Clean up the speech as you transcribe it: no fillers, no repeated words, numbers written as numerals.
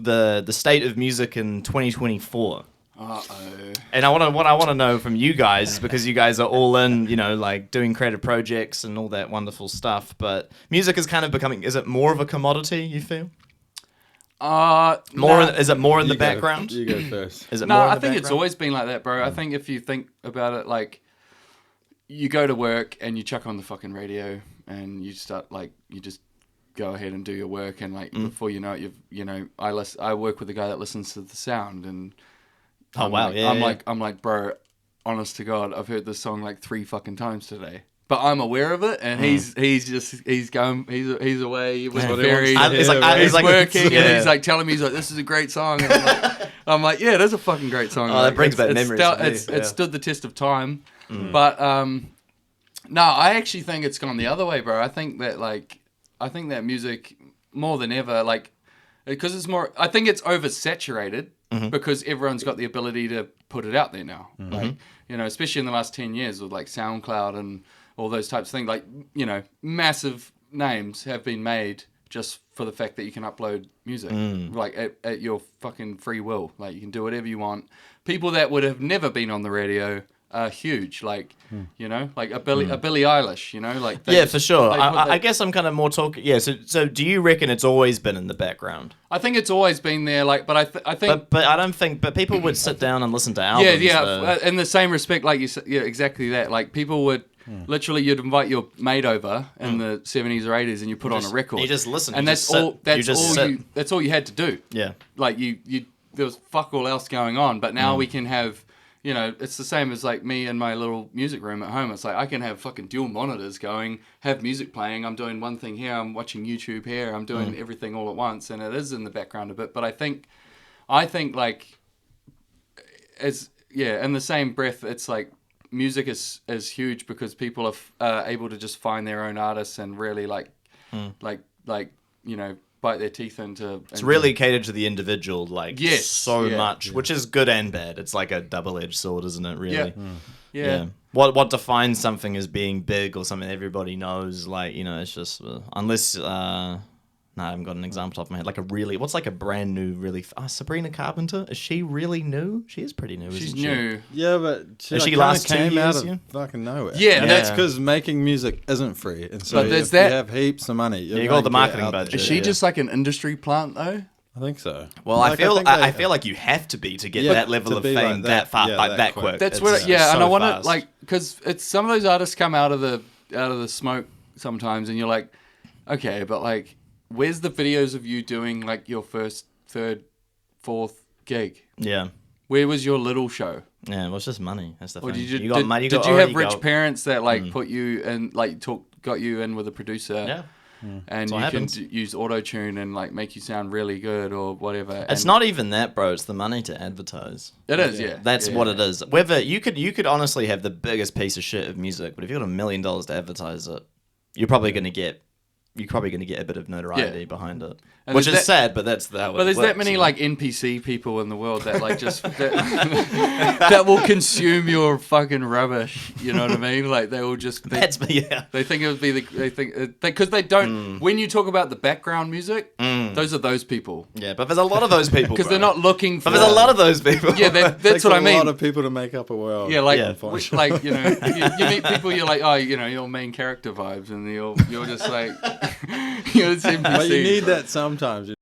the state of music in 2024. Uh-oh. And what I want to know from you guys is because you guys are all in, like doing creative projects and all that wonderful stuff. But music is kind of becoming. Is it more of a commodity? You feel? Is it more in the background? You go first. Is it No, more in I the think it's background? always been like that, bro. I think if you think about it, like, you go to work and you chuck on the fucking radio and you start, like, you just go ahead and do your work, and like before you know it, I work with a guy that listens to the sound, and I'm like, bro, honest to God, I've heard this song like 3 fucking times today. But I'm aware of it, and he's away with fairies. He's working, and he's like telling me, he's like, this is a great song. And I'm like, yeah, it is a fucking great song. Oh, that brings back memories. It stood the test of time. But no, I actually think it's gone the other way, bro. I think that music more than ever, like, because it's more. I think it's oversaturated because everyone's got the ability to put it out there now. Like, especially in the last 10 years with like SoundCloud and all those types of things, like, massive names have been made just for the fact that you can upload music, like at your fucking free will. Like, you can do whatever you want. People that would have never been on the radio are huge, like, like a Billie Eilish, like. Yeah, for sure. I guess I'm kind of more talking. Yeah, so do you reckon it's always been in the background? I think it's always been there, like, but I think. But I don't think. But people would sit down and listen to albums. Yeah. In the same respect, like you said, yeah, exactly that. Like, people would. Literally, you'd invite your mate over in the 70s or 80s, and you put on a record. You just listen, and that's all. That's all you had to do. Yeah, like you. There was fuck all else going on, but now we can have. It's the same as like me in my little music room at home. It's like I can have fucking dual monitors going, have music playing. I'm doing one thing here. I'm watching YouTube here. I'm doing everything all at once, and it is in the background a bit. But I think like, in the same breath, it's like. Music is huge because people are able to just find their own artists and really like bite their teeth into. It's really catered to the individual, like much, which is good and bad. It's like a double-edged sword, isn't it? Really. Yeah. What defines something as being big or something everybody knows? Like, it's just unless. No, I haven't got an example off my head. Like what's like a brand new, really... Sabrina Carpenter? Is she really new? She is pretty new, She's isn't new. she? Yeah, but she last 2 came years, out of fucking nowhere. Yeah. That's because making music isn't free. And so but there's you have heaps of money. You got the marketing budget. Is she just like an industry plant, though? I think so. Well, I feel like you have to be to get that level of fame like that quick. That's what. And I want to like because it's some of those artists come out of the smoke sometimes, and you're like, okay, but like, where's the videos of you doing like your first, third, fourth gig? Yeah. Where was your little show? Yeah, well, it's just money. That's the thing. Did you have rich parents that like put you and like got you in with a producer? Yeah. And you can use auto-tune and like make you sound really good or whatever. It's not even that, bro. It's the money to advertise. It is, yeah. That's what it is. Whether you could honestly have the biggest piece of shit of music, but if you got $1 million to advertise it, you're probably going to get a bit of notoriety behind it, which is sad, but that's how it works. But there's that many like NPC people in the world that like just that will consume your fucking rubbish. You know what I mean? Like they will just They think it would be because they don't. When you talk about the background music, those are those people. Yeah, but there's a lot of those people because they're not looking for. But there's a lot of those people. Yeah, that's what I mean. A lot of people to make up a world. Yeah, like you meet people. You're like, you're main character vibes, and you're just like. It's NPC. But you need that sometimes.